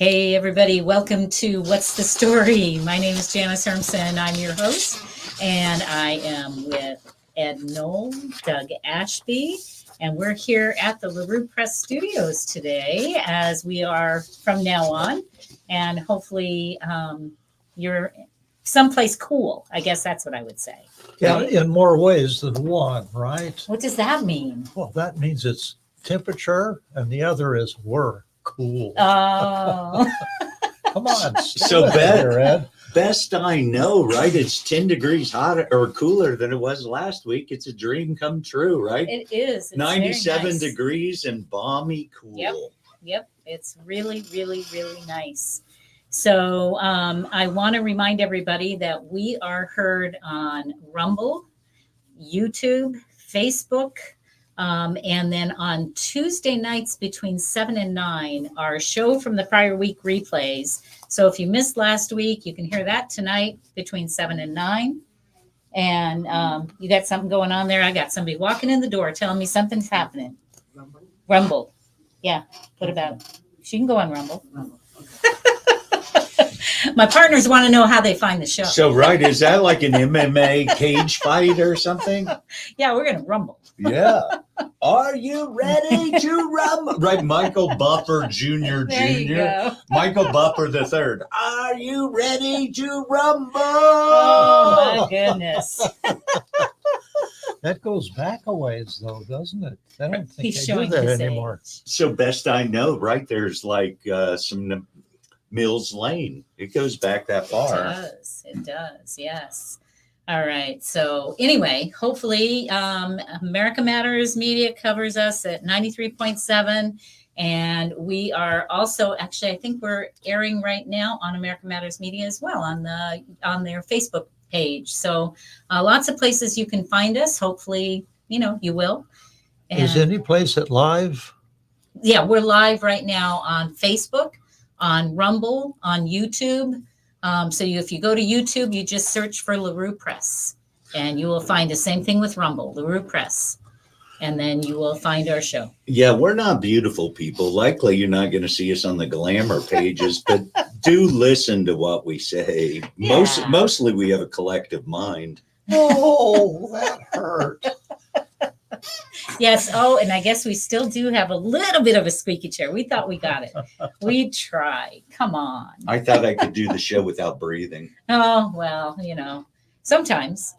Hey, everybody, welcome to What's the Story? My name is Janice Hermson. I'm your host, and I am with Ed Knoll, Doug Ashby, and we're here at the LaRue Press Studios today as we are from now on, and hopefully you're someplace cool. I guess that's what I would say. Yeah, in more ways than one, right? What does that mean? Well, that means it's temperature, and the other is we're cool. Oh. Come on. So Ed. best I know, right? It's 10 degrees hotter or cooler than it was last week. It's a dream come true, right? It is. It's 97 very nice. degrees and balmy cool. Yep. It's really, really, really nice. So I want to remind everybody that we are heard on Rumble, YouTube, Facebook, and then on Tuesday nights between 7 and 9, our show from the prior week replays. So if you missed last week, you can hear that tonight between 7 and 9. And you got something going on there. I got somebody walking in the door telling me something's happening. Rumble. Yeah. What about? She can go on Rumble. My partners want to know how they find the show. So, right, is that like an MMA cage fight or something? Yeah, we're going to rumble. Yeah. Are you ready to rumble? Right, Michael Buffer Jr. There you Jr. go. Michael Buffer the third. Are you ready to rumble? Oh, my goodness. That goes back a ways, though, doesn't it? I don't think He's they do showing that his anymore. age. So best I know, right, there's like some Mills Lane. It goes back that far. It does, yes. All right. So anyway, hopefully America Matters Media covers us at 93.7. And we are also, actually, I think we're airing right now on America Matters Media as well on their Facebook page. So lots of places you can find us. Hopefully, you will. And Is any place at live? yeah, we're live right now on Facebook, on Rumble, on YouTube. So if you go to YouTube, you just search for LaRue Press, and you will find the same thing with Rumble, LaRue Press, and then you will find our show. Yeah, we're not beautiful people. Likely you're not going to see us on the glamour pages, but do listen to what we say. Yeah. Mostly we have a collective mind. Oh, that hurt. Yes. Oh, and I guess we still do have a little bit of a squeaky chair. We thought we got it. We tried. Come on. I thought I could do the show without breathing. Oh, well, sometimes.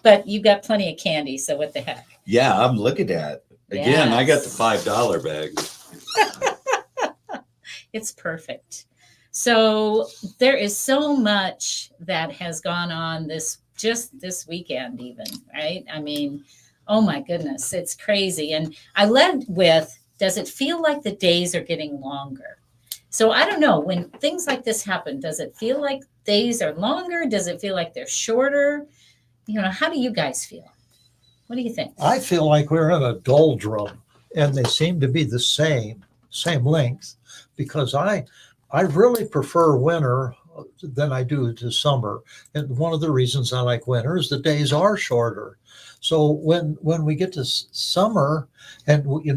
But you got plenty of candy, so what the heck? Yeah, I'm looking at it. Again, I got the Yes. $5 bag. It's perfect. So there is so much that has gone on this weekend even, right? I mean, oh my goodness, it's crazy. And I led with, does it feel like the days are getting longer? So I don't know, when things like this happen, does it feel like days are longer? Does it feel like they're shorter? How do you guys feel? What do you think? I feel like we're in a doldrum, and they seem to be the same length, because I really prefer winter than I do to summer. And one of the reasons I like winter is the days are shorter. So when we get to summer, and we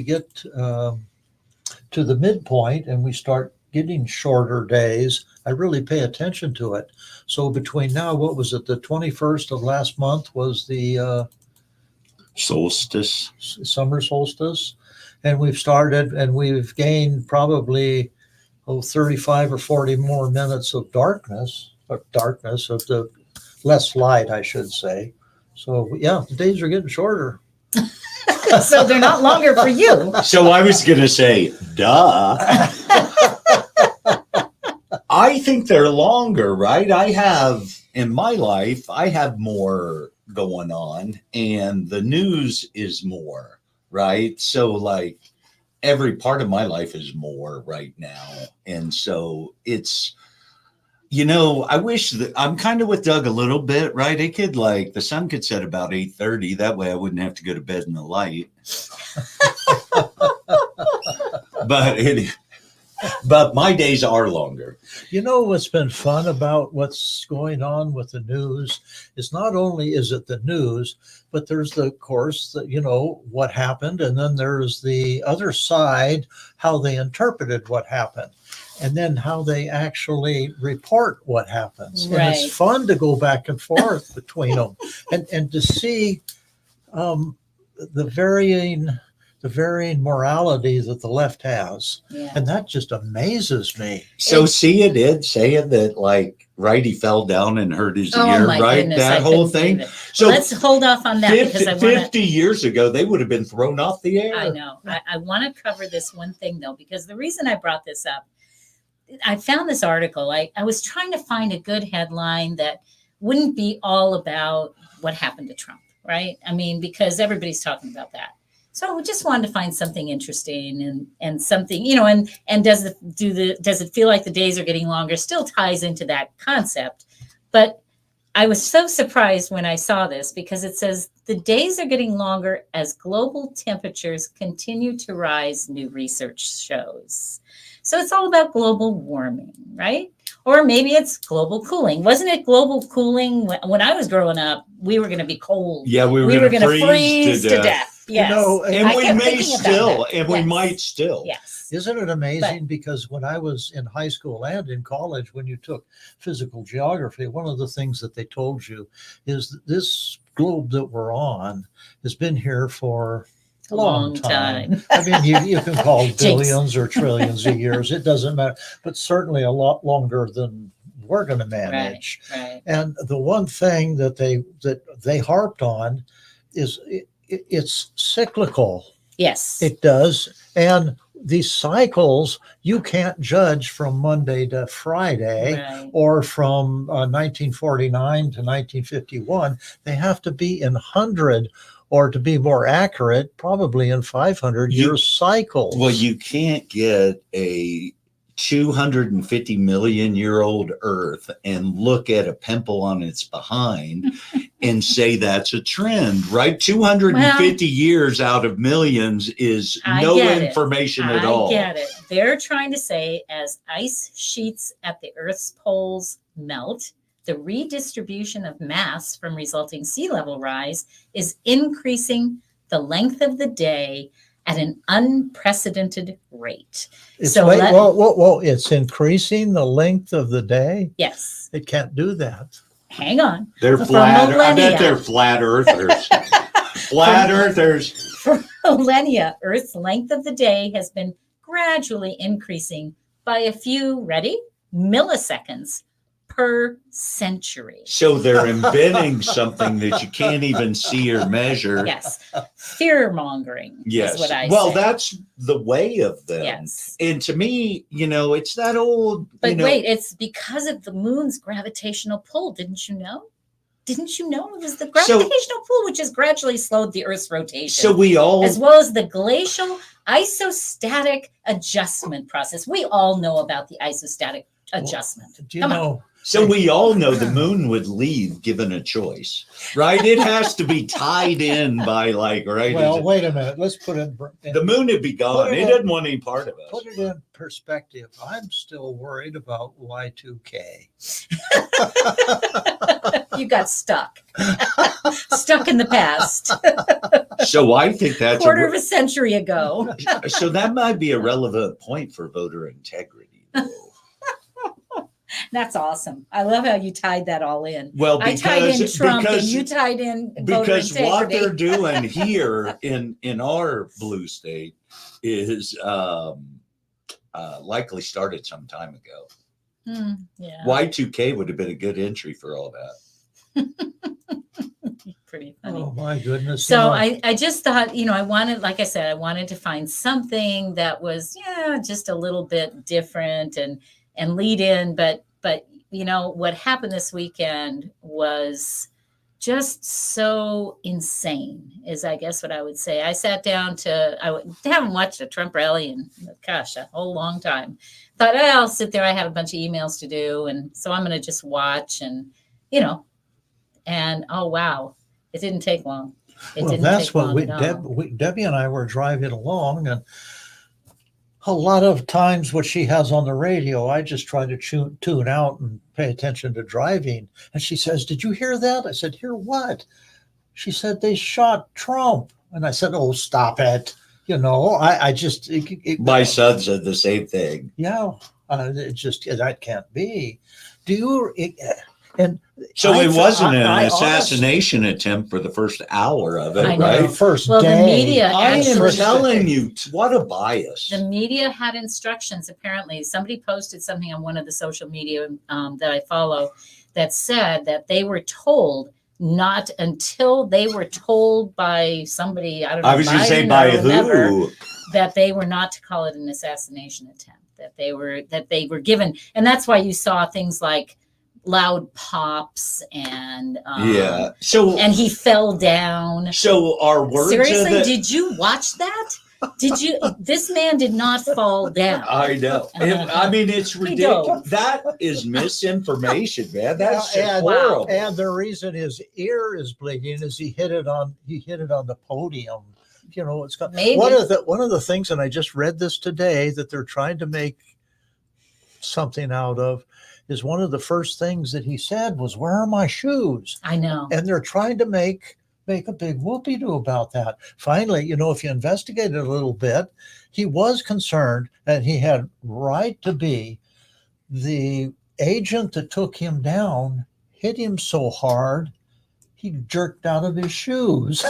get to the midpoint and we start getting shorter days, I really pay attention to it. So between now, what was it? The 21st of last month was the Solstice. summer solstice. And we've gained probably 35 or 40 more minutes of darkness, of the less light, I should say. So yeah, the days are getting shorter. So they're not longer for you. So I was going to say, duh. I think they're longer, right? In my life, I have more going on, and the news is more, right? So like every part of my life is more right now. And so it's, I wish that I'm kind of with Doug a little bit, right? It could the sun could set about 8:30. That way I wouldn't have to go to bed in the light. But But my days are longer. You know what's been fun about what's going on with the news is not only is it the news, but there's the of course that what happened, and then there's the other side, how they interpreted what happened, and then how they actually report what happens. And Right. it's fun to go back and forth between them and to see the varying morality that the left has. Yeah. And that just amazes me. So see, it did say it that like, right, he fell down and hurt his Oh ear, my right? goodness, That I whole couldn't thing. believe it. So Let's hold off on that 50, because I want to. 50 years ago, they would have been thrown off the air. I know. I want to cover this one thing though, because the reason I brought this up, I found this article. I was trying to find a good headline that wouldn't be all about what happened to Trump, right? I mean, because everybody's talking about that. So we just wanted to find something interesting and something, and does it feel like the days are getting longer? Still ties into that concept. But I was so surprised when I saw this because it says the days are getting longer as global temperatures continue to rise, new research shows. So it's all about global warming, right? Or maybe it's global cooling. Wasn't it global cooling when I was growing up? We were going to be cold. Yeah, we were going going to to freeze to death. Yes. And I we kept may thinking about still, that. and we Yes. might still. Yes. Isn't it amazing? Because when I was in high school and in college, when you took physical geography, one of the things that they told you is that this globe that we're on has been here for a long time. I mean, you can call billions or trillions of years. It doesn't matter, but certainly a lot longer than we're going to manage. Right. And the one thing that they harped on is it's cyclical. Yes. It does. And these cycles, you can't judge from Monday to Friday Right. or from 1949 to 1951. They have to be in 100, or to be more accurate, probably in 500-year cycles. Well, you can't get a 250 million year old Earth and look at a pimple on its behind and say that's a trend, right? 250 years out of millions is no information at all. I get it. They're trying to say as ice sheets at the Earth's poles melt, the redistribution of mass from resulting sea level rise is increasing the length of the day at an unprecedented rate. It's it's increasing the length of the day? Yes. It can't do that. Hang on. They're flat. I bet they're flat earthers. Flat earthers. For millennia, Earth's length of the day has been gradually increasing by a few, ready, milliseconds per century. So they're inventing something that you can't even see or measure. Yes. Fear mongering is what I say. Well, that's the way of them. Yes. And to me, it's that old. But wait, it's because of the moon's gravitational pull. Didn't you know? Didn't you know it was the gravitational pull which has gradually slowed the Earth's rotation? So we all, as well as the glacial isostatic adjustment process. We all know about the isostatic adjustment. Do you know? So we all know the moon would leave given a choice, right? It has to be tied in by right. Well, wait a minute. Let's put it in. The moon would be gone. It doesn't want any part of us. Put it in perspective. I'm still worried about Y2K. You got stuck. Stuck in the past. So I think that's quarter of a century ago. So that might be a relevant point for voter integrity, though. That's awesome. I love how you tied that all in. Well, I tied in Trump and you tied in voter integrity. What they're doing here in our blue state is likely started some time ago. Yeah. Y2K would have been a good entry for all that. Pretty funny. Oh my goodness. So I just thought, I wanted, like I said, I wanted to find something that was, just a little bit different and lead in, but what happened this weekend was just so insane is I guess what I would say. I sat down I haven't watched a Trump rally in a whole long time. Thought, I'll sit there. I have a bunch of emails to do. And so I'm going to just watch and oh, wow. It didn't take long. That's what Debbie and I were driving along, and a lot of times what she has on the radio, I just try to tune out and pay attention to driving. And she says, "Did you hear that?" I said, "Hear what?" She said, "They shot Trump." And I said, "Oh, stop it." I just, My son said the same thing. yeah, it just, that can't be. Do you, and So I it th- wasn't an I assassination attempt for the first hour of it, I know. right? first Well, the day. media I am actually, telling you, what a bias. the media had instructions. Apparently, somebody posted something on one of the social media that I follow that said that they were told not until they were told by somebody, I don't know, I was going to say Biden by or whomever, who? that they were not to call it an assassination attempt, that they were given. And that's why you saw things like loud pops and Yeah. So and he fell down. so our words Seriously, of the, did you watch that? Did you? This man did not fall down. I know. I mean, it's He ridiculous. dove. That is misinformation, man. That's Yeah, just and- horrible. And the reason his ear is bleeding is he hit it on the podium. It's got Maybe. one of the things, and I just read this today, that they're trying to make something out of, is one of the first things that he said was, "Where are my shoes?" I know. And they're trying to make a big whoopee-doo about that. Finally, if you investigate it a little bit, he was concerned, and he had right to be. The agent that took him down hit him so hard he jerked out of his shoes.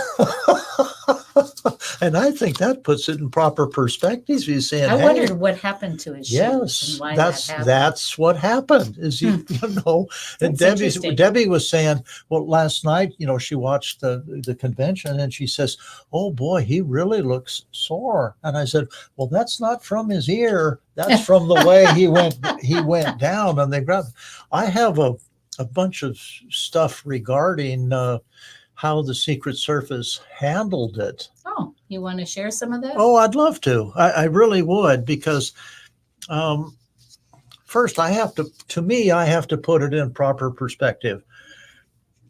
And I think that puts it in proper perspective. He's saying, I "Hey, wondered what happened to his shoes yes, and why that's that happened. that's what happened." Is he, And That's interesting. Debbie was saying, well, last night, she watched the convention, and she says, "Oh boy, he really looks sore." And I said, "Well, that's not from his ear. That's from the way he went down." And they grabbed. I have a bunch of stuff regarding how the Secret Service handled it. Oh, you want to share some of that? Oh, I'd love to. I really would, because first I have to put it in proper perspective.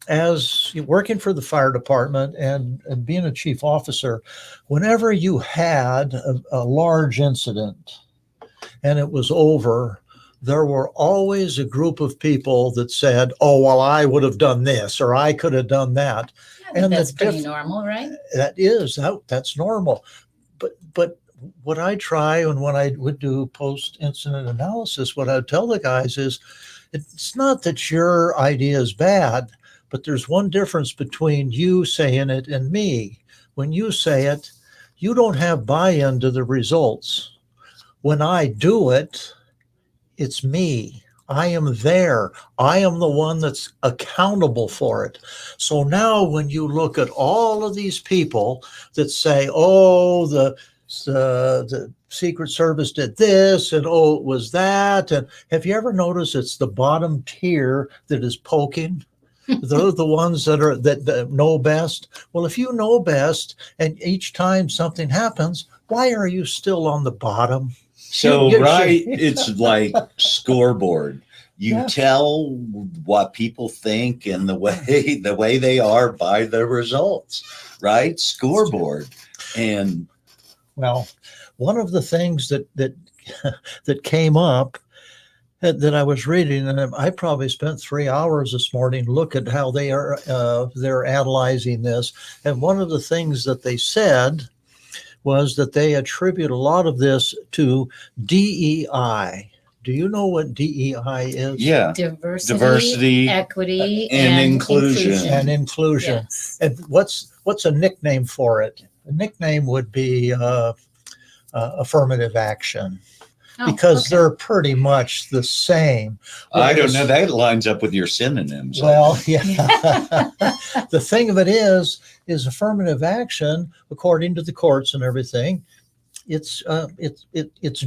As working for the fire department and being a chief officer, whenever you had a large incident and it was over, there were always a group of people that said, "Oh, well, I would have done this, or I could have done that." I think and that's the pretty diff- normal, right? That's normal. But what I try, and when I would do post-incident analysis, what I would tell the guys is, it's not that your idea is bad, but there's one difference between you saying it and me. When you say it, you don't have buy-in to the results. When I do it, it's me. I am there. I am the one that's accountable for it. So now when you look at all of these people that say, "Oh, the Secret Service did this, and oh, it was that," and have you ever noticed it's the bottom tier that is poking? They're the ones that know best. Well, if you know best, and each time something happens, why are you still on the bottom? So, You- right, it's like scoreboard. You Yeah. tell what people think and the way they are by the results, right? Scoreboard. And Well, one of the things that that came up that I was reading, and I probably spent 3 hours this morning look at how they're analyzing this. And one of the things that they said was that they attribute a lot of this to DEI. Do you know what DEI is? yeah, Diversity, equity, and inclusion. And inclusion. Yes. And what's a nickname for it? A nickname would be affirmative action, Oh, because okay. they're pretty much the same. I don't know. That lines up with your synonyms. Well, yeah. The thing of it is affirmative action, according to the courts and everything, it's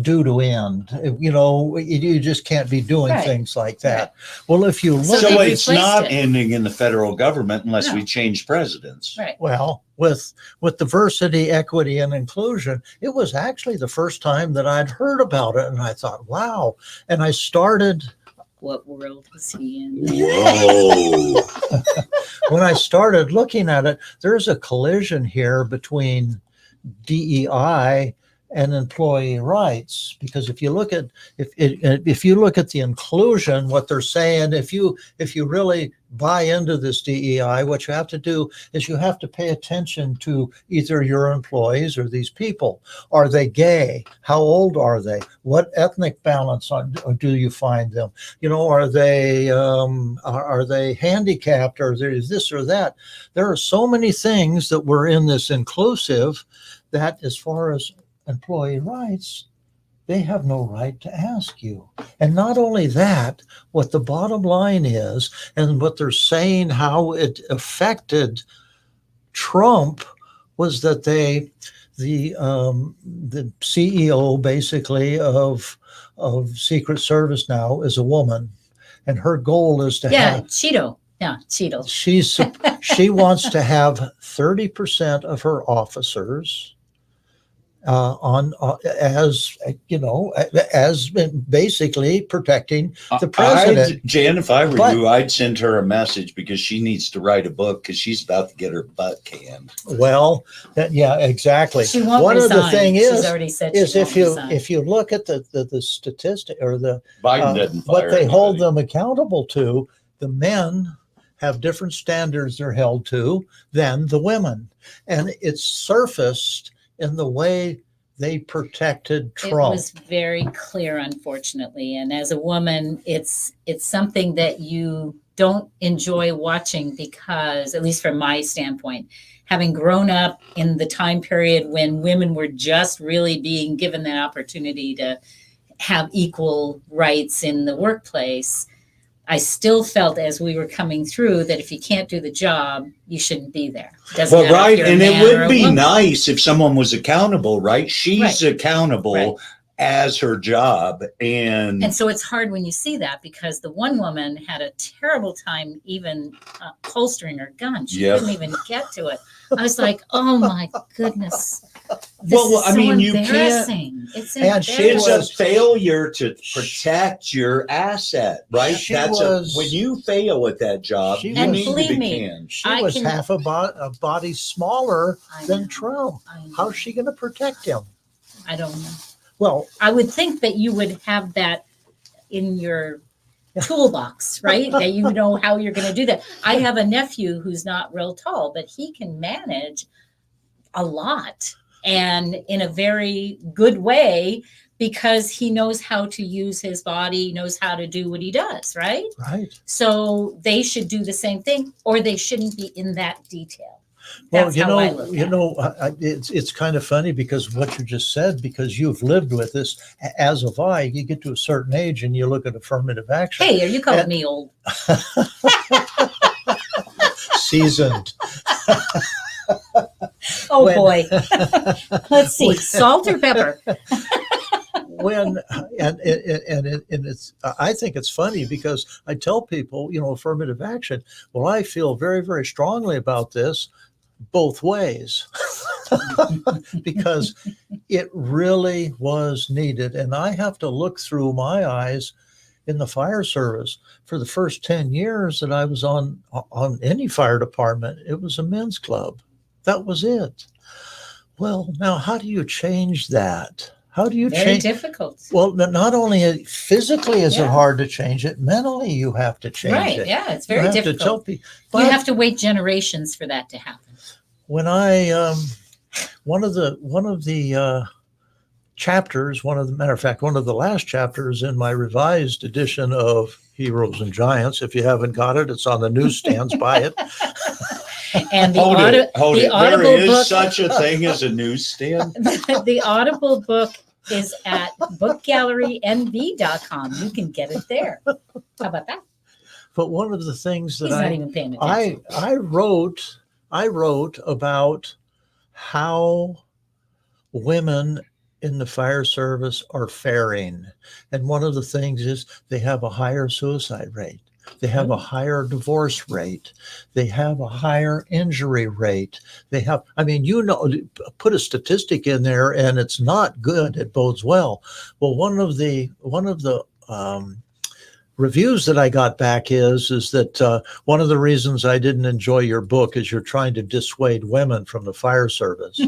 due to end. You just can't be doing Right. things like that. Well, if you So look, So they it's replaced not it. ending in the federal government unless No. we change presidents. Right. well, with diversity, equity, and inclusion, it was actually the first time that I'd heard about it, and I thought, wow. And I started What world is he in? Whoa. when I started looking at it. There's a collision here between DEI and employee rights. Because if you look at if you look at the inclusion, what they're saying, if you really buy into this DEI, what you have to do is you have to pay attention to either your employees or these people. Are they gay? How old are they? What ethnic balance do you find them? You know, are they handicapped, or is this or that? There are so many things that were in this inclusive that, as far as employee rights, they have no right to ask you. And not only that, what the bottom line is, and what they're saying, how it affected Trump, was that the CEO basically of Secret Service now is a woman, and her goal is to have Cheeto. Yeah, Cheeto. she wants to have 30% of her officers as basically protecting the president. Jan, if I were you, I'd send her a message, because she needs to write a book, because she's about to get her butt canned. Well, yeah, exactly. She won't One resign. of the thing She's already said is if you look at the statistic, or the Biden doesn't fire what they hold anybody. them accountable to, the men have different standards they're held to than the women, and it's surfaced in the way they protected Trump. It was very clear, unfortunately. And as a woman, it's something that you don't enjoy watching, because, at least from my standpoint, having grown up in the time period when women were just really being given that opportunity to have equal rights in the workplace, I still felt, as we were coming through, that if you can't do the job, you shouldn't be there. Well, right. And it would be nice if someone was accountable, right? She's accountable as her job. And so it's hard when you see that, because the one woman had a terrible time even holstering her gun. She couldn't even get to it. I was like, oh my goodness. This is so embarrassing. It's embarrassing. It's a failure to protect your asset, right? When you fail at that job, you need to be canned. She was half a body smaller than Trump. How's she going to protect him? I don't know. Well, I would think that you would have that in your toolbox, right? That you know how you're going to do that. I have a nephew who's not real tall, but he can manage a lot, and in a very good way, because he knows how to use his body, knows how to do what he does, right? Right. So they should do the same thing, or they shouldn't be in that detail. Well, it's kind of funny, because what you just said, because you've lived with this, as have I, you get to a certain age and you look at affirmative action. Hey, are you calling me old? Seasoned. Boy. Let's see, salt or pepper? It's I think it's funny, because I tell people, affirmative action. Well, I feel very, very strongly about this both ways, because it really was needed. And I have to look through my eyes in the fire service. For the first 10 years that I was on any fire department, it was a men's club. That was it. Well, now, how do you change that? How do you change? Very difficult. Well, not only physically is it hard to change it, mentally you have to change it. Yeah, it's very difficult. To tell people, you have to wait generations for that to happen. When I one of the chapters, matter of fact, one of the last chapters in my revised edition of Heroes and Giants. If you haven't got it, it's on the newsstands. Buy it. And Hold it. Audible there is book, such a thing as a newsstand. The Audible book is at bookgallerynv.com. You can get it there. How about that? But one of the things that He's not even paying attention. I wrote about how women in the fire service are faring. And one of the things is they have a higher suicide rate. They have a higher divorce rate. They have a higher injury rate. They have, put a statistic in there and it's not good. It bodes well. Well, one of the reviews that I got back is that one of the reasons I didn't enjoy your book is you're trying to dissuade women from the fire service.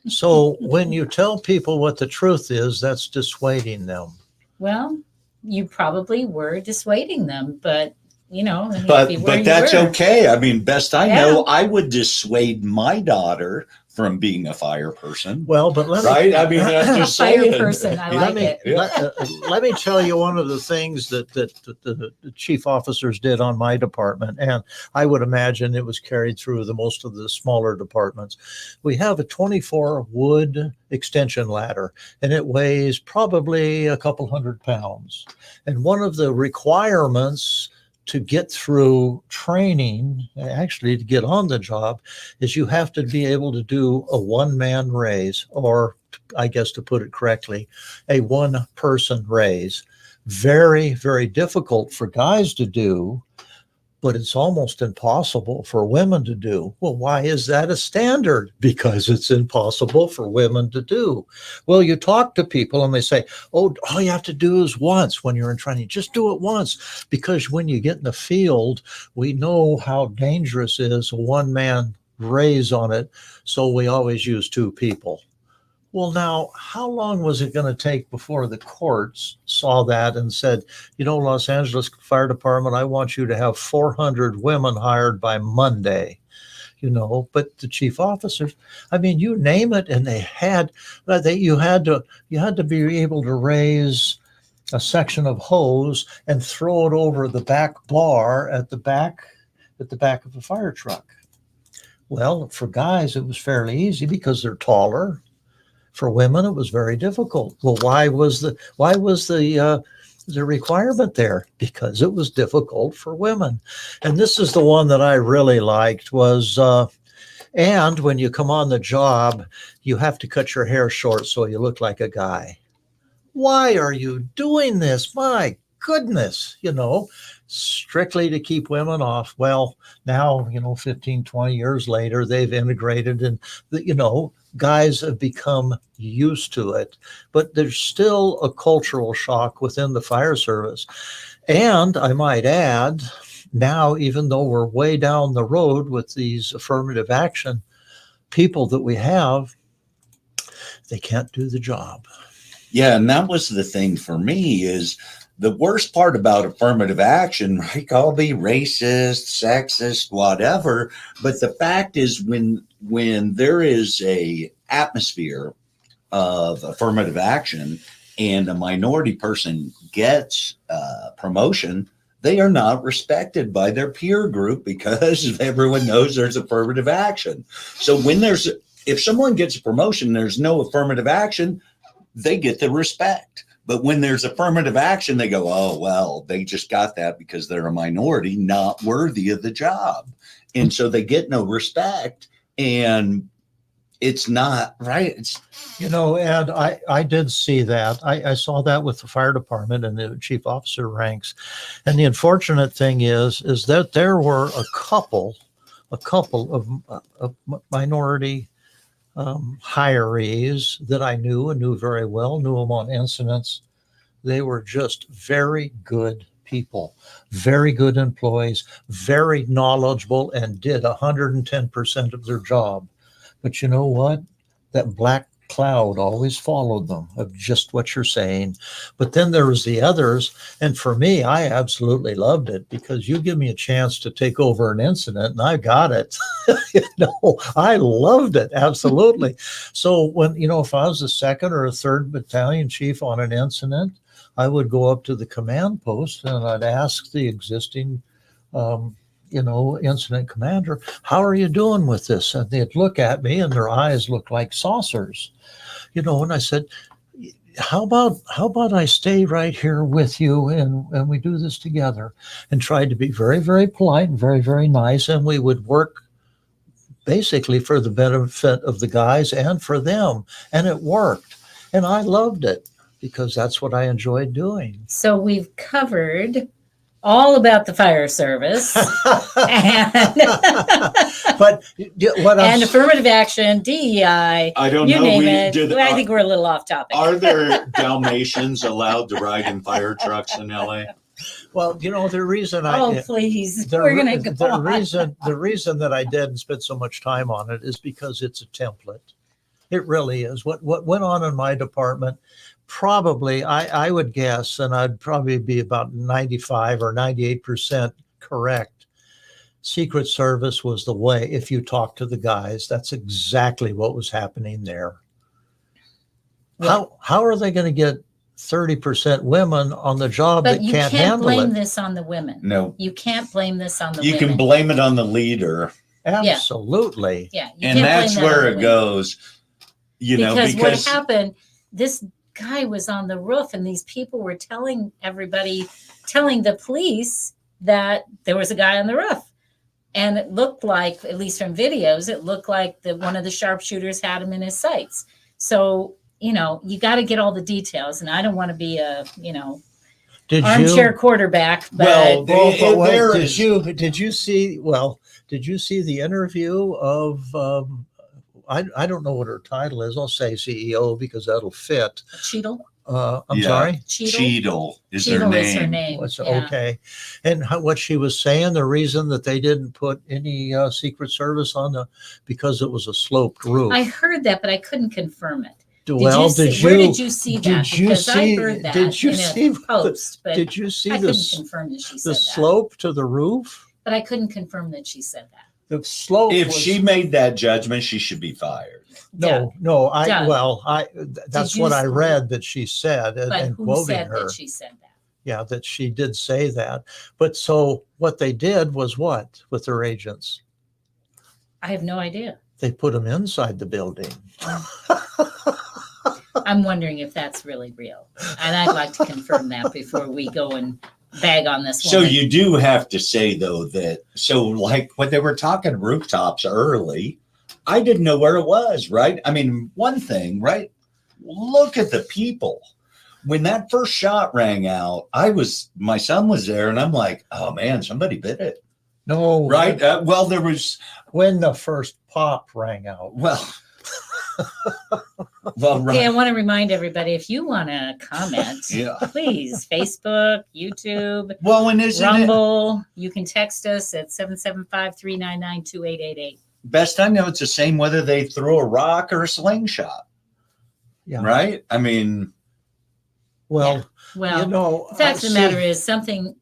So when you tell people what the truth is, that's dissuading them. Well, you probably were dissuading them, but But happy where you that's were. okay. I mean, best I Yeah. know, I would dissuade my daughter from being a fire person. Well, but let me, Right? I mean, I'm just Fire saying. person, I You like know, it. let me tell you one of the things that the chief officers did on my department, and I would imagine it was carried through the most of the smaller departments. We have a 24 wood extension ladder, and it weighs probably a couple 100 pounds. And one of the requirements to get through training, actually to get on the job, is you have to be able to do a one-man raise, or I guess to put it correctly, a one-person raise. Very, very difficult for guys to do, but it's almost impossible for women to do. Well, why is that a standard? Because it's impossible for women to do. Well, you talk to people and they say, oh, all you have to do is once when you're in training. Just do it once. Because when you get in the field, we know how dangerous it is a one-man raise on it. So we always use two people. Well, now, how long was it going to take before the courts saw that and said, Los Angeles Fire Department, I want you to have 400 women hired by Monday, but the chief officers, I mean, you name it, and you had to be able to raise a section of hose and throw it over the back bar at the back of a fire truck. Well, for guys, it was fairly easy because they're taller. For women, it was very difficult. Well, why was the requirement there? Because it was difficult for women. And this is the one that I really liked was, and when you come on the job, you have to cut your hair short so you look like a guy. Why are you doing this? My goodness, strictly to keep women off. Well, now, 15, 20 years later, they've integrated and, guys have become used to it, but there's still a cultural shock within the fire service. And I might add, now, even though we're way down the road with these affirmative action people that we have, they can't do the job. Yeah, and that was the thing for me is the worst part about affirmative action, right? I'll be racist, sexist, whatever. But the fact is when there is a atmosphere of affirmative action and a minority person gets promotion, they are not respected by their peer group because everyone knows there's affirmative action. So if someone gets a promotion, there's no affirmative action, they get the respect. But when there's affirmative action, they go, oh, well, they just got that because they're a minority, not worthy of the job. And so they get no respect. And it's not right. And I did see that. I saw that with the fire department and the chief officer ranks. And the unfortunate thing is that there were a couple of minority hirees that I knew and knew very well, knew them on incidents. They were just very good people, very good employees, very knowledgeable, and did 110% of their job. But you know what? That black cloud always followed them of just what you're saying. But then there was the others. And for me, I absolutely loved it because you give me a chance to take over an incident and I got it. I loved it. Absolutely. So when, if I was a second or a third battalion chief on an incident, I would go up to the command post and I'd ask the existing, incident commander, how are you doing with this? And they'd look at me and their eyes looked like saucers, and I said, how about I stay right here with you and we do this together, and tried to be very, very polite and very, very nice. And we would work basically for the benefit of the guys and for them. And it worked. And I loved it because that's what I enjoyed doing. So we've covered all about the fire service and, but and affirmative action, DEI. I don't you know. name it. I think we're a little off topic. Are there Dalmatians allowed to ride in fire trucks in LA? Well, you know, the reason Oh, please. the, We're going to go the on. reason that I didn't spend so much time on it is because it's a template. It really is. What went on in my department, probably I would guess, and I'd probably be about 95 or 98% correct. Secret Service was the way. If you talk to the guys, that's exactly what was happening there. How are they going to get 30% women on the job But that you can't can't handle blame it? this on the women. No, You can't blame this on the you women. can blame it on the leader, Absolutely. Yeah. You and can't that's blame that on where the it women. goes. You know, Because what because happened, this guy was on the roof and these people were telling the police that there was a guy on the roof. And it looked like, at least from videos, it looked like one of the sharpshooters had him in his sights. So, you know, you got to get all the details. And I don't want to be a, armchair quarterback. But Well, there is- did you see the interview of I don't know what her title is. I'll say CEO because that'll fit. Cheadle. I'm Yeah. sorry. Cheadle is Cheadle her is her name. name. What's Yeah. okay? And what she was saying, the reason that they didn't put any Secret Service on because it was a sloped roof. I heard that, but I couldn't confirm it. Well, Where did you see that? Because I heard that in a post, but Did you see I couldn't confirm that she said the that. slope to the roof? But I couldn't confirm that she said that. The slope. If she made that judgment, she should be fired. Doug, No. Doug, That's you what I see- read that she said, but and who quoting said her. that she said that? Yeah, that she did say that. But so what they did was what with their agents? I have no idea. They put them inside the building. I'm wondering if that's really real. And I'd like to confirm that before we go and bag on this So woman. you do have to say though like when they were talking rooftops early, I didn't know where it was, right? I mean, one thing, right? Look at the people. When that first shot rang out, my son was there and I'm like, oh man, somebody bit it. No. Right? Well, there was, When the first pop rang out. well, right. Okay, I want to remind everybody, if you want to comment, Yeah. please, Facebook, YouTube, Well, when isn't it Rumble, you can text us at 775-399-2888. best I know it's the same whether they throw a rock or a slingshot, Yeah. right? I mean, Well, Well, the fact of the matter is something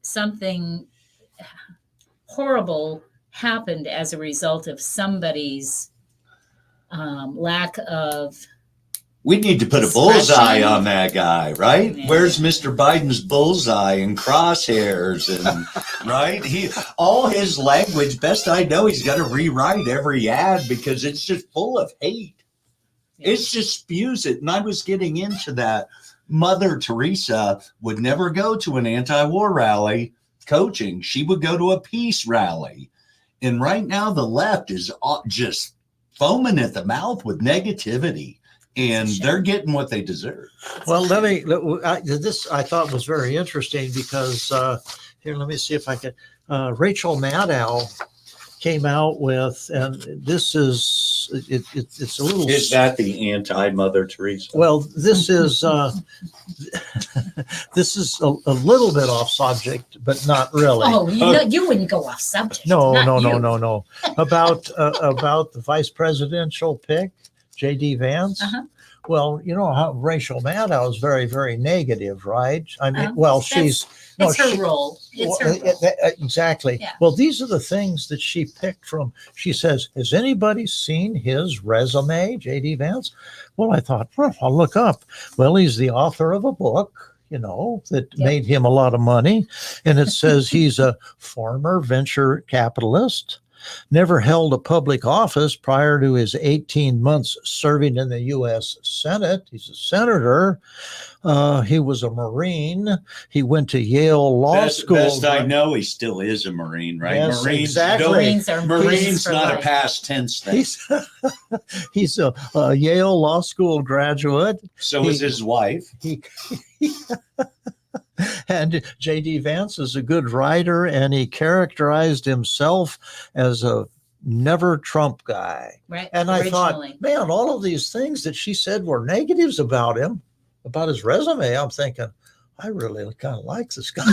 horrible happened as a result of somebody's lack of. we need to put a Discretion. bullseye on that guy, right? Yeah. Where's Mr. Biden's bullseye and crosshairs and right? All his language, best I know, he's got to rewrite every ad because it's just full of hate. It just spews it. And I was getting into that. Mother Teresa would never go to an anti-war rally coaching. She would go to a peace rally. And right now the left is just foaming at the mouth with negativity. And they're getting what they deserve. Well, this I thought was very interesting because here, let me see if I can. Rachel Maddow came out with, and this is it's a little. Is that the anti-Mother Teresa? Well, this is this is a little bit off subject, but not really. Oh, you wouldn't go off subject. No. Not you. About the vice presidential pick, J.D. Vance. Uh-huh. Well, you know how Rachel Maddow is very, very negative, right? I mean, It's her role. It's her role. Exactly. Yeah. Well, these are the things that she picked from. She says, has anybody seen his resume, J.D. Vance? Well, I thought, I'll look up. Well, he's the author of a book, that made him a lot of money. And it says he's a former venture capitalist, never held a public office prior to his 18 months serving in the U.S. Senate. He's a senator. He was a Marine. He went to Yale Law School. Best I know, he still is a Marine, right? Yes, Marines exactly. Marines are Marine's for not a life. past tense thing. He's a Yale Law School graduate. So is his wife. And J.D. Vance is a good writer, and he characterized himself as a never Trump guy. Right. And I thought, Originally. man, all of these things that she said were negatives about him, about his resume, I'm thinking, I really kind of like this guy.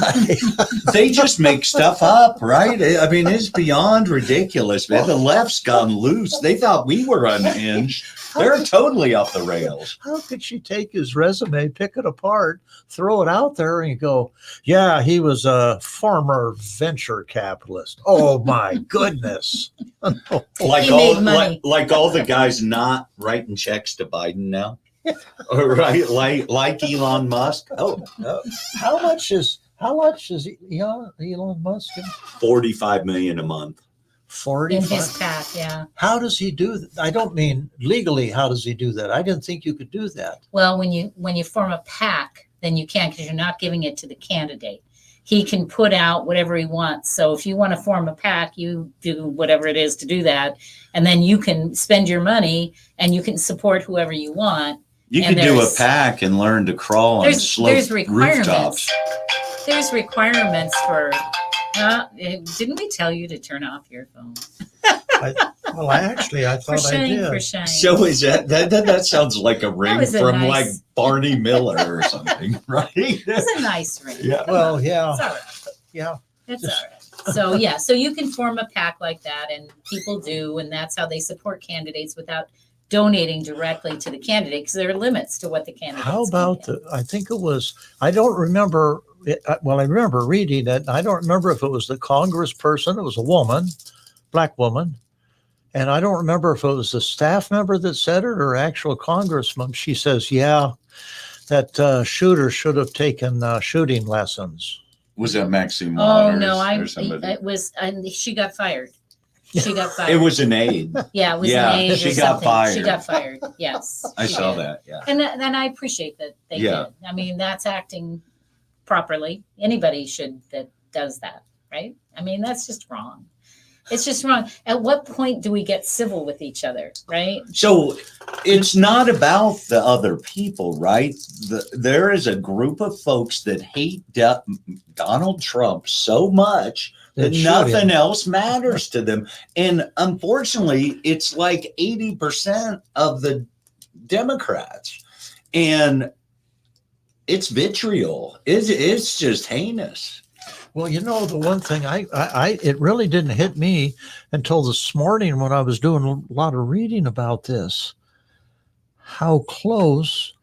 They just make stuff up, right? I mean, it's beyond ridiculous, man. The left's gone loose. They thought we were unhinged. They're totally off the rails. How could she take his resume, pick it apart, throw it out there, and go, yeah, he was a former venture capitalist. Oh, my goodness. Like He all made money. like all the guys not writing checks to Biden now. Right, like Elon Musk. Oh, no. How much is Elon Musk? 45 million a month. 40. In his path, yeah. How does he do that? I don't mean legally. How does he do that? I didn't think you could do that. Well, when you form a PAC, then you can, because you're not giving it to the candidate. He can put out whatever he wants. So if you want to form a PAC, you do whatever it is to do that, and then you can spend your money and you can support whoever you want. You And could do a there's- PAC and learn to crawl on There's slope requirements. rooftops. There's requirements for. Didn't we tell you to turn off your phone? I thought For I shame, did. for shame. So is that sounds like a ring was a from nice- like Barney Miller or something, right? It's a nice ring. Yeah. Well, yeah, It's all right. yeah. It's all right. So yeah, so you can form a PAC like that, and people do, and that's how they support candidates without donating directly to the candidate, because there are limits to what the candidate. How about I think it was. I don't remember. Well, I remember reading it. I don't remember if it was the congressperson. It was a woman, black woman, and I don't remember if it was the staff member that said it or actual congressman. She says, "Yeah, that shooter should have taken shooting lessons." Was that Maxine Oh Waters no, or somebody? it was, and she got fired. She got fired. It was an aide. Yeah, it was Yeah, an age she or got something. She fired. got fired. Yes, I she saw did. that. Yeah. And then I appreciate that they Yeah. did. I mean, that's acting properly. Anybody should that does that, right? I mean, that's just wrong. It's just wrong. At what point do we get civil with each other, right? So it's not about the other people, right? There is a group of folks that hate Donald Trump so much that That shoot nothing him. else matters to them. And unfortunately, it's like 80% of the Democrats. And it's vitriol. It's just heinous. Well, the one thing it really didn't hit me until this morning when I was doing a lot of reading about this. How close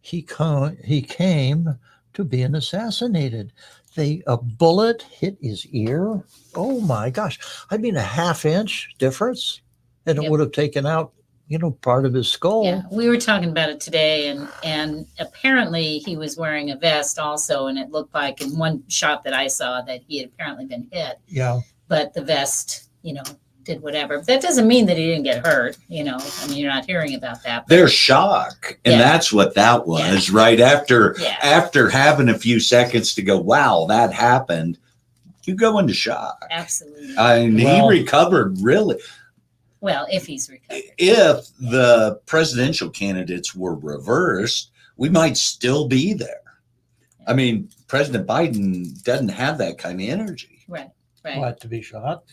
he came to being assassinated. A bullet hit his ear. Oh my gosh. I mean, a half-inch difference, and it Yep. would have taken out, part of his skull. Yeah, we were talking about it today, and apparently he was wearing a vest also, and it looked like in one shot that I saw that he had apparently been hit, Yeah. but the vest, did whatever. That doesn't mean that he didn't get hurt. I mean, you're not hearing about that. But Their shock. And Yeah. that's what that was, right? Yeah. After having a few seconds to go, wow, that happened, you go into shock. absolutely. And Well- he recovered really. Well, if he's recovered. If the presidential candidates were reversed, we might still be there. I mean, President Biden doesn't have that kind of energy. Right. What, to be shot?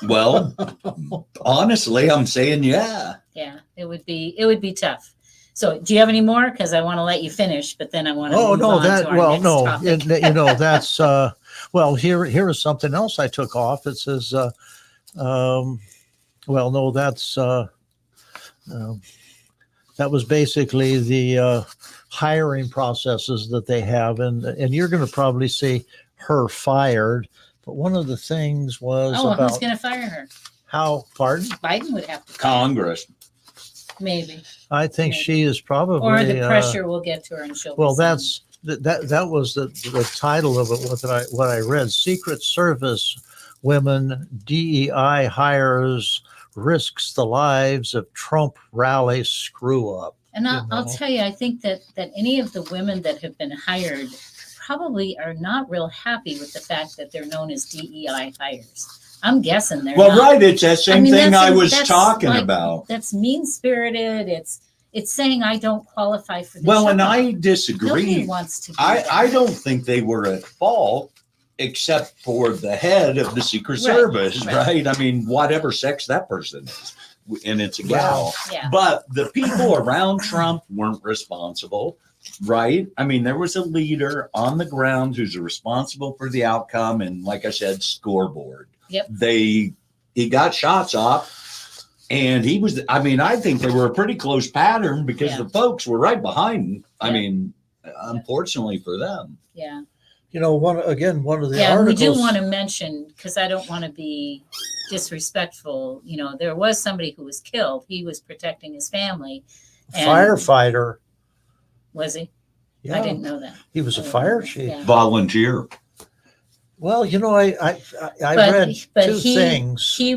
Well, honestly, I'm saying, yeah. Yeah, it would be tough. So, do you have any more? Because I want to let you finish, but then I want to. Oh move no, on to that our well, next no, topic. that's well. Here is something else I took off. It says, well, no, that's that was basically the hiring processes that they have, and you're going to probably see her fired. But one of the things was Oh, well, who's about going to fire her? how. Pardon? Biden would have to. Congress. Maybe, I think Maybe. she is probably. or the pressure will get to her, and she'll. Well, resign. that was the title of it. What I read: Secret Service women DEI hires risks the lives of Trump rally screw up. And I'll know. tell you, I think that any of the women that have been hired probably are not real happy with the fact that they're known as DEI hires. I'm guessing they're Well, not. right. It's that same thing I was that's talking like- about. That's mean spirited. It's saying I don't qualify for the Well, job. and I Nobody disagree. wants to. Do I that. don't think they were at fault, except for the head of the Secret Right, Service, right. right? I mean, whatever sex that person is, and it's a gal. Yeah. But the people around Trump weren't responsible. right? I mean, there was a leader on the ground who's responsible for the outcome, and like I said, scoreboard. Yep. He got shots off, and he was. I mean, I think they were a pretty close pattern because Yeah. the folks were right behind him. I Yeah. mean, unfortunately for them. Yeah. You know, one of the Yeah, and we articles. do want to mention, because I don't want to be disrespectful, you know, there was somebody who was killed. He was protecting his family. And Firefighter. Was he? Yeah, I didn't know that. he was a I didn't fire know that. chief. Yeah. Volunteer. Well, you know, I read two things. He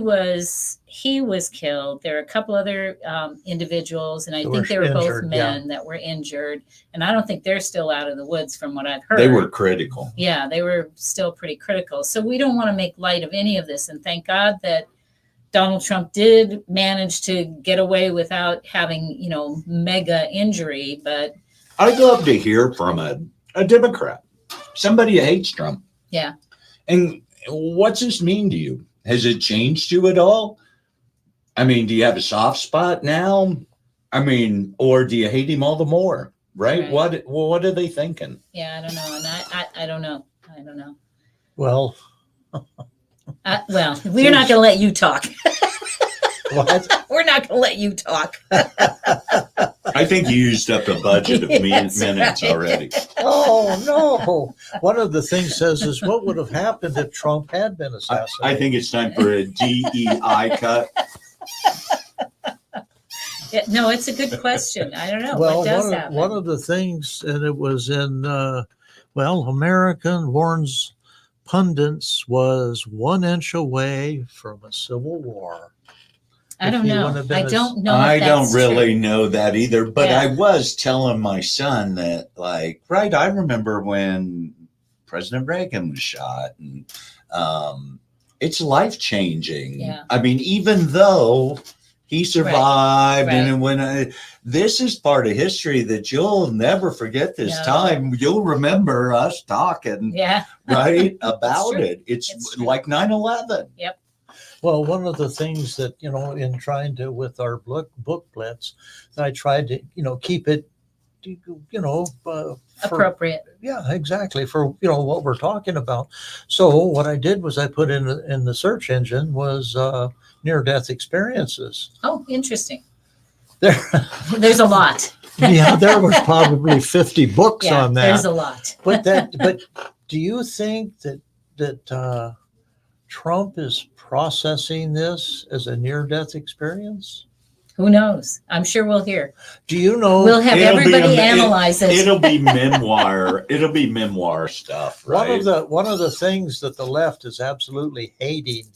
was killed. There are a couple other individuals, and I That think were they were both injured, yeah. men that were injured. And I don't think they're still out of the woods from what I've heard. They were critical. Yeah, they were still pretty critical. So we don't want to make light of any of this. And thank God that Donald Trump did manage to get away without having, you know, mega injury. But I'd love to hear from a Democrat, somebody who hates Trump. yeah, And what's this mean to you? Has it changed you at all? I mean, do you have a soft spot now? I mean, or do you hate him all the more? Right? Right. What are they thinking? yeah, I don't know. And I don't know. I don't know. Well, Well, we're not going to let you talk. what? We're not going to let you talk. I think you used up a budget of Yes, minutes right. already. Oh no! One of the things says is what would have happened if Trump had been I assassinated. think it's time for a DEI cut. Yeah, no, it's a good question. I don't know. Well, what does happen? one of the things, and it was in, American warns pundits was 1 inch away from a civil war. I if don't he know. wouldn't have been I as- don't know. If I don't that's really true. know that either, but Yeah. I was telling my son that, like, right, I remember when President Reagan was shot, and it's life changing. Yeah. I mean, even though he survived, Right. and when this is part of history that you'll never forget. This No. time, you'll remember us talking Yeah. right about true. it. It's It's true. like 9/11. Well, one of the things that, you know, in trying to, with our book blitz, I tried to, you know, keep it, you know, for, Appropriate. yeah, exactly, for, you know, what we're talking about. So what I did was I put in the search engine was near-death experiences. Oh, interesting. There, There's a lot. yeah, there was probably 50 books Yeah, on there's that. a lot. But do you think that Trump is processing this as a near-death experience? Who knows? I'm sure we'll hear. Do you know? We'll have It'll be everybody a- analyze it. It'll be memoir. It'll be memoir stuff, right? One of the things that the left is absolutely hating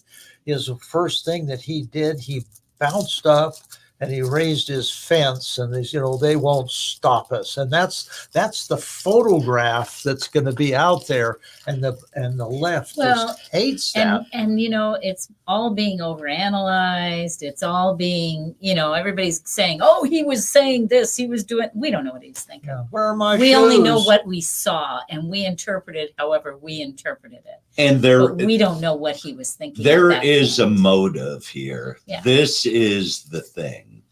is the first thing that he did. He bounced up and he raised his fence, and he's, you know, they won't stop us. And that's the photograph that's going to be out there, and the left Well, just hates that. And you know, it's all being overanalyzed. It's all being, you know, everybody's saying, "Oh, he was saying this. He was doing." We don't know what he's thinking. Yeah, where are my We only know shoes? what we saw, and we interpreted however we interpreted it. And But we don't know what he was thinking. there at that is a point. motive here. Yeah. This is the thing,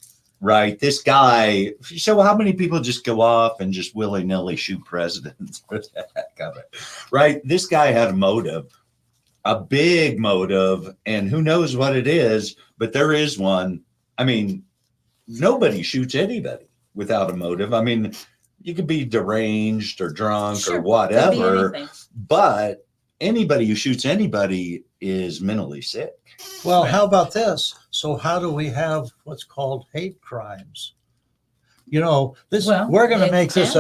right? This guy. So how many people just go off and just willy-nilly shoot presidents for the heck of it, right? This guy had a motive, a big motive, and who knows what it is, but there is one. I mean, nobody shoots anybody without a motive. I mean, you could be deranged or drunk Sure, or could be whatever, anything. but anybody who shoots anybody is mentally sick. Well, how about this? So how do we have what's called hate crimes? You know, this Well, we're going to it make depends.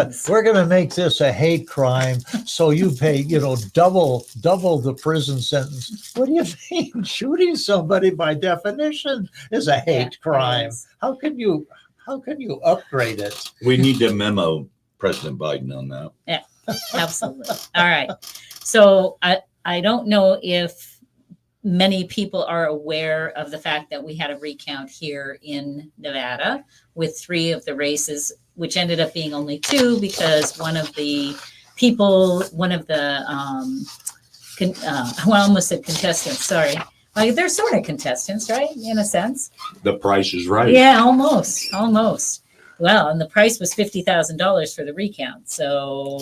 this a hate crime. So you pay, you know, double the prison sentence. What do you mean? Shooting somebody by definition is a hate Yeah, it crime. is. How can you upgrade it? We need to memo President Biden on that. Absolutely. All right. So I don't know if many people are aware of the fact that we had a recount here in Nevada with 3 of the races, which ended up being only 2 because one of the I almost said contestants, sorry. Like they're sort of contestants, right? In a sense. The price is right. Yeah, almost. Well, and the price was $50,000 for the recount. So,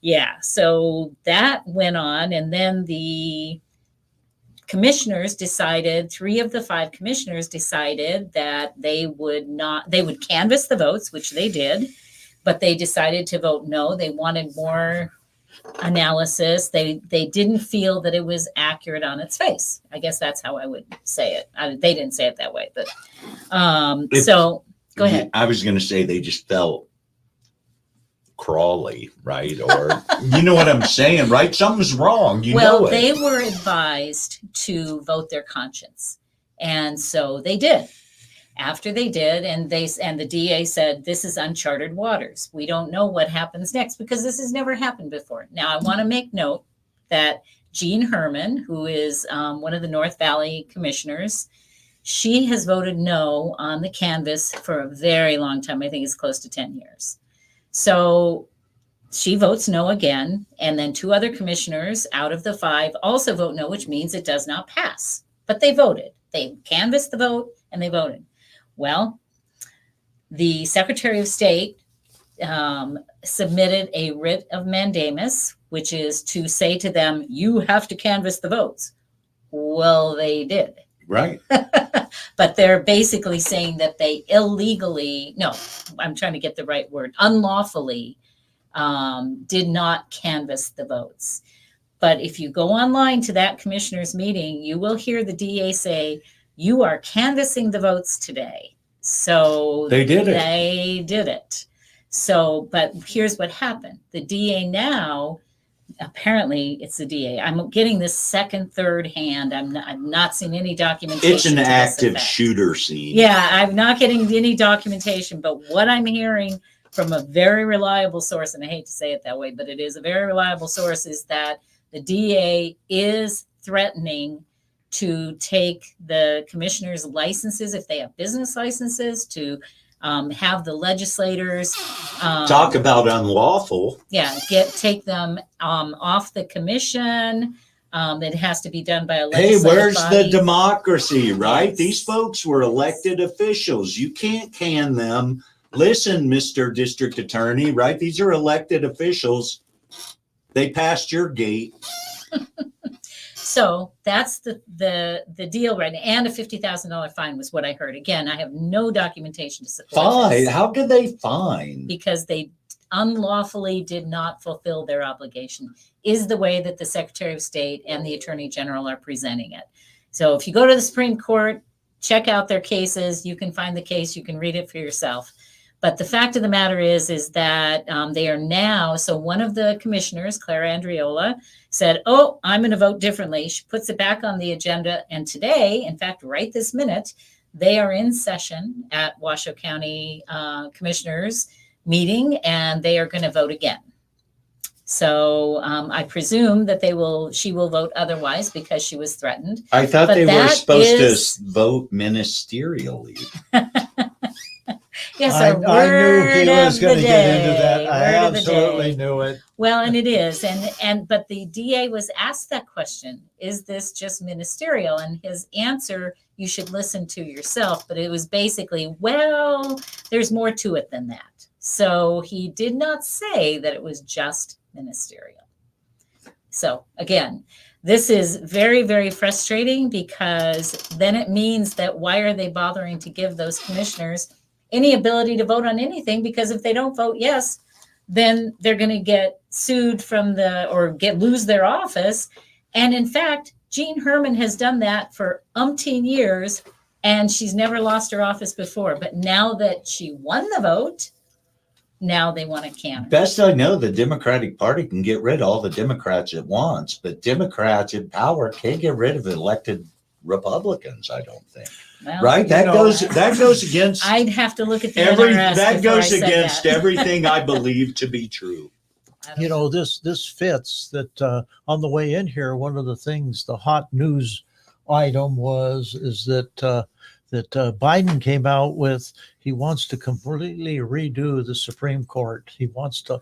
yeah, so that went on. And then the commissioners decided, 3 of the 5 commissioners decided that they would canvass the votes, which they did, but they decided to vote no. They wanted more analysis. They didn't feel that it was accurate on its face. I guess that's how I would say it. They didn't say it that way, but so go ahead. I was going to say they just felt crawly, right? Or you know what I'm saying, right? Something's wrong. Well, know it. they were advised to vote their conscience, and so they did. After they did, and the DA said, this is uncharted waters. We don't know what happens next because this has never happened before. Now, I want to make note that Jean Herman, who is one of the North Valley commissioners, she has voted no on the canvas for a very long time. I think it's close to 10 years. So she votes no again. And then 2 other commissioners out of the 5 also vote no, which means it does not pass. But they voted. They canvassed the vote and they voted. Well, the Secretary of State submitted a writ of mandamus, which is to say to them, you have to canvass the votes. Well, they did. Right. But they're basically saying that they unlawfully did not canvass the votes. But if you go online to that commissioner's meeting, you will hear the DA say, you are canvassing the votes today. So They did it. They did it. So, but here's what happened. The DA now, apparently it's the DA. I'm getting this third hand. I've not seen any documentation. It's an active shooter scene. Yeah, I'm not getting any documentation, but what I'm hearing from a very reliable source, and I hate to say it that way, but it is a very reliable source, is that the DA is threatening to take the commissioners' licenses, if they have business licenses, to have the legislators talk about unlawful. Yeah, take them off the commission. It has to be done by a legislative where's body. the democracy, right? Yes. These folks were elected officials. You can't can them. Listen, Mr. District Attorney, right? These are elected officials. They passed your gate. So that's the deal right now. And a $50,000 fine was what I heard. Again, I have no documentation to support Fine. this. How could they fine? Because they unlawfully did not fulfill their obligation, is the way that the Secretary of State and the Attorney General are presenting it. So if you go to the Supreme Court, check out their cases. You can find the case. You can read it for yourself. But the fact of the matter is that they are now, so one of the commissioners, Clara Andriola, said, oh, I'm going to vote differently. She puts it back on the agenda. And today, in fact, right this minute, they are in session at Washoe County Commissioners meeting, and they are going to vote again. So I presume that she will vote otherwise because she was threatened. I thought But they were that supposed is- to vote ministerially. Yes, I our knew word he was of going the to get into day, that. I word of the absolutely day. knew it. Well, and it is. But the DA was asked that question, is this just ministerial? And his answer, you should listen to yourself, but it was basically, well, there's more to it than that. So he did not say that it was just ministerial. So again, this is very, very frustrating because then it means that why are they bothering to give those commissioners any ability to vote on anything? Because if they don't vote yes, then they're going to get sued lose their office. And in fact, Jean Herman has done that for umpteen years, and she's never lost her office before. But now that she won the vote, now they want to can her. Best I know, the Democratic Party can get rid of all the Democrats it wants, but Democrats in power can't get rid of elected Republicans, I don't think. Well, Right? That goes against I'd have to look at the that NRS before goes I said against that. everything I believe to be true. You know, this fits that on the way in here, one of the things, the hot news item is that that Biden came out with. He wants to completely redo the Supreme Court. He wants to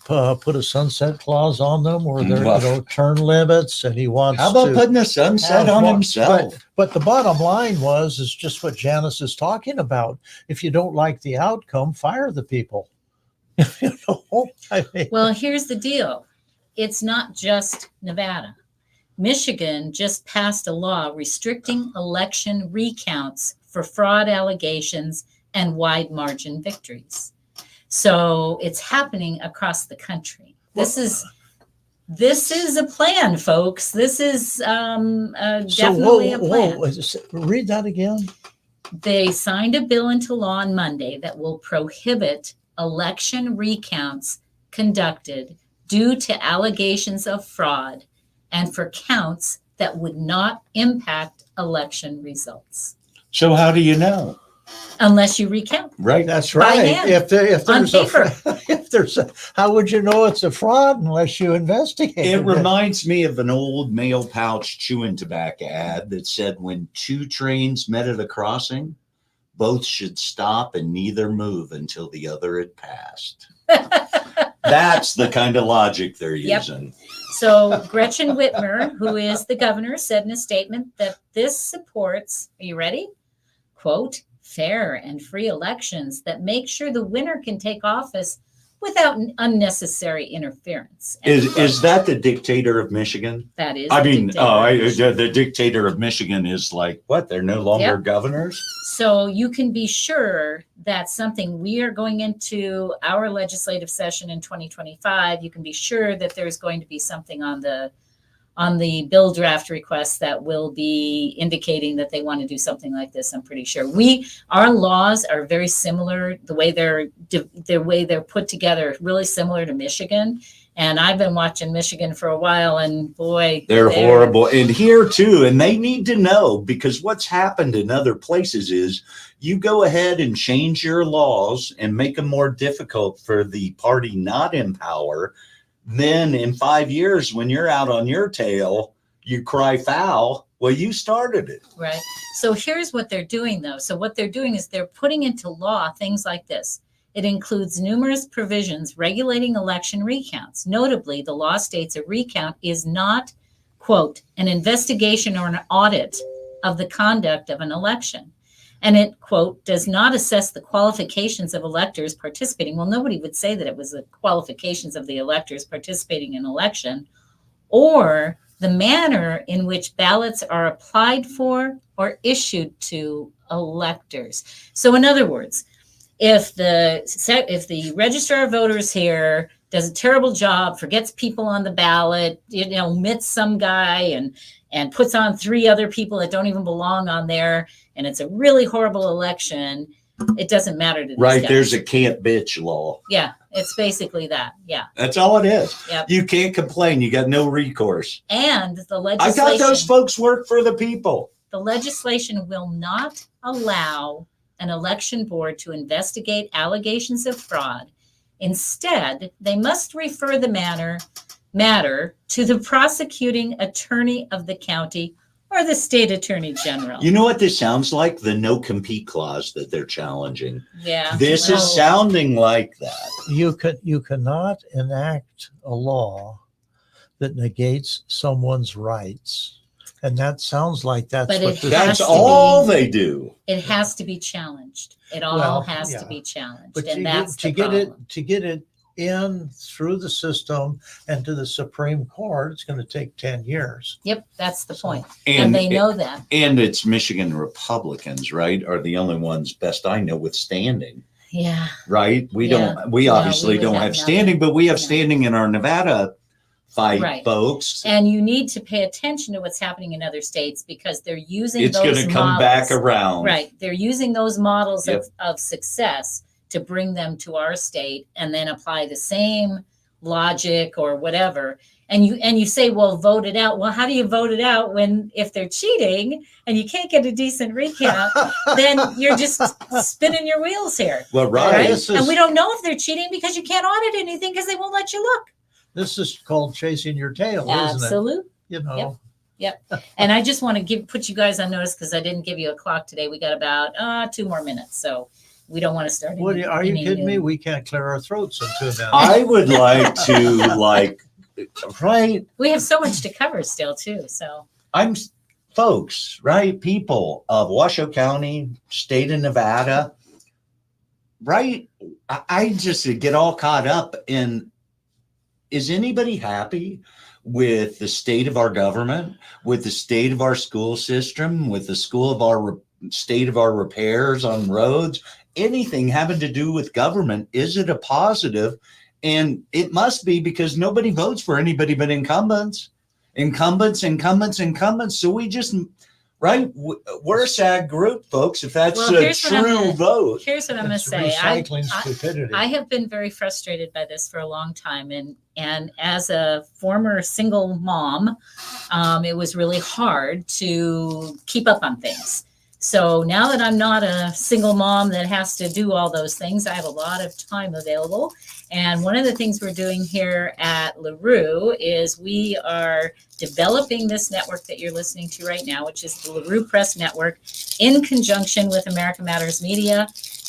put a sunset clause on them, or there term limits, and he wants. How about to putting a sunset on himself? But the bottom line is just what Janice is talking about. If you don't like the outcome, fire the people. Well, here's the deal. It's not just Nevada. Michigan just passed a law restricting election recounts for fraud allegations and wide margin victories. So it's happening across the country. This is a plan, folks. This is definitely a plan. Read that again. They signed a bill into law on Monday that will prohibit election recounts conducted due to allegations of fraud and for counts that would not impact election results. So how do you know? Unless you recount. Right. That's right. Hand, if there's on how would you know it's a fraud unless you investigate? It reminds me of an old mail pouch chewing tobacco ad that said, when two trains met at a crossing, both should stop and neither move until the other had passed. That's the kind of logic they're using. So Gretchen Whitmer, who is the governor, said in a statement that this supports, are you ready? Quote, fair and free elections that make sure the winner can take office without unnecessary interference. Is that the dictator of Michigan? That is. The dictator of Michigan is like, what? They're no longer governors? So you can be sure that's something we are going into our legislative session in 2025. You can be sure that there's going to be something on the bill draft request that will be indicating that they want to do something like this. I'm pretty sure our laws are very similar. The way they're put together, really similar to Michigan. And I've been watching Michigan for a while, and boy, they're horrible. And here too, and they need to know, because what's happened in other places is you go ahead and change your laws and make them more difficult for the party not in power. Then in 5 years, when you're out on your tail, you cry foul. Well, you started it. Right. So here's what they're doing, though. So what they're doing is they're putting into law things like this. It includes numerous provisions regulating election recounts. Notably, the law states a recount is not, quote, an investigation or an audit of the conduct of an election. And it, quote, does not assess the qualifications of electors participating. Well, nobody would say that it was the qualifications of the electors participating in election, or the manner in which ballots are applied for or issued to electors. So in other words, if the registrar of voters here does a terrible job, forgets people on the ballot, omits some guy and puts on 3 other people that don't even belong on there, and it's a really horrible election, it doesn't matter to these guys. There's a can't bitch law. Yeah, it's basically that. Yeah. That's all it is. Yep. You can't complain. You got no recourse. And the legislation. I thought those folks work for the people. The legislation will not allow an election board to investigate allegations of fraud. Instead, they must refer the matter to the prosecuting attorney of the county or the state attorney general. You know what this sounds like? The no compete clause that they're challenging. Yeah. This is sounding like that. You cannot enact a law that negates someone's rights. And that sounds like that's all they do. It has to be challenged. It all has to be challenged. But and that's the problem. To get it in through the system and to the Supreme Court, it's going to take 10 years. Yep, that's the point. And they know that. And it's Michigan Republicans, right, are the only ones, best I know, withstanding. Yeah. Right? We obviously don't have standing, but we have standing in our Nevada fight, folks. And you need to pay attention to what's happening in other states, because they're using those models. It's going to come back around. Right. They're using those models of success to bring them to our state and then apply the same logic or whatever. And you say, well, vote it out. Well, how do you vote it out if they're cheating and you can't get a decent recount? Then you're just spinning your wheels here. Well, right. And we don't know if they're cheating because you can't audit anything because they won't let you look. This is called chasing your tail, isn't it? Absolutely. You know. And I just want to put you guys on notice because I didn't give you a clock today. We got about 2 more minutes, so we don't want to start. What, are you kidding me? We can't clear our throats in 2 minutes. I would like to right. We have so much to cover still too. So Folks, right? People of Washoe County, state of Nevada, right? I just get all caught up in, is anybody happy with the state of our government, with the state of our school system, with the state of our repairs on roads, anything having to do with government? Is it a positive? And it must be, because nobody votes for anybody but incumbents. So we just, right? We're a sad group, folks, if that's a true vote. Here's what I'm going to say. Recycling stupidity. I have been very frustrated by this for a long time. And as a former single mom, it was really hard to keep up on things. So now that I'm not a single mom that has to do all those things, I have a lot of time available. And one of the things we're doing here at LaRue is we are developing this network that you're listening to right now, which is the LaRue Press Network, in conjunction with America Matters Media.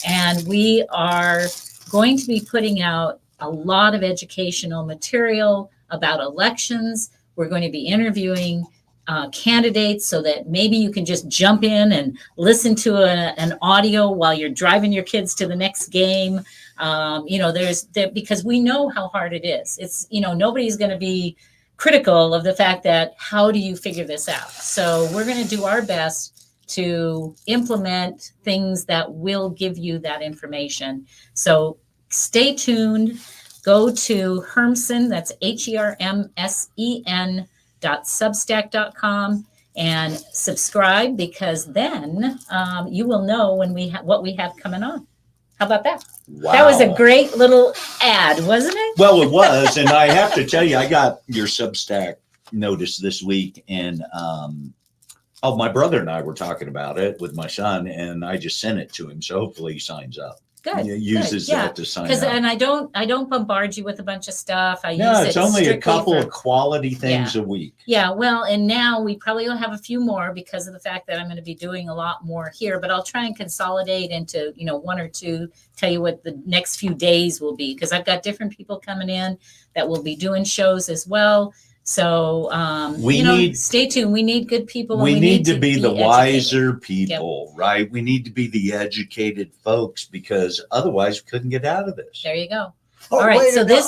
And we are going to be putting out a lot of educational material about elections. We're going to be interviewing candidates so that maybe you can just jump in and listen to an audio while you're driving your kids to the next game. Because we know how hard it is. It's, nobody's going to be critical of the fact that, how do you figure this out? So we're going to do our best to implement things that will give you that information. So stay tuned. Go to Hermsen, that's HERMSEN.substack.com, and subscribe, because then you will know when what we have coming on. How about that? Wow. That was a great little ad, wasn't it? Well, it was. And I have to tell you, I got your Substack notice this week, and my brother and I were talking about it with my son, and I just sent it to him. So hopefully he signs up. Good. He uses that to sign up. And I don't bombard you with a bunch of stuff. It's only a couple of quality things a week. Yeah. Well, and now we probably will have a few more because of the fact that I'm going to be doing a lot more here, but I'll try and consolidate into, 1 or 2, tell you what the next few days will be, because I've got different people coming in that will be doing shows as well. So, stay tuned. We need good people. We need to be the wiser people, right? We need to be the educated folks, because otherwise we couldn't get out of this. There you go. All right. So this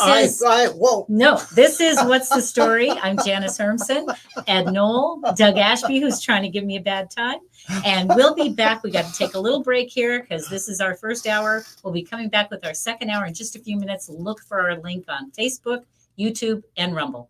is What's the Story? I'm Janice Hermsen, Ed Knoll, Doug Ashby, who's trying to give me a bad time. And we'll be back. We got to take a little break here because this is our first hour. We'll be coming back with our second hour in just a few minutes. Look for our link on Facebook, YouTube, and Rumble.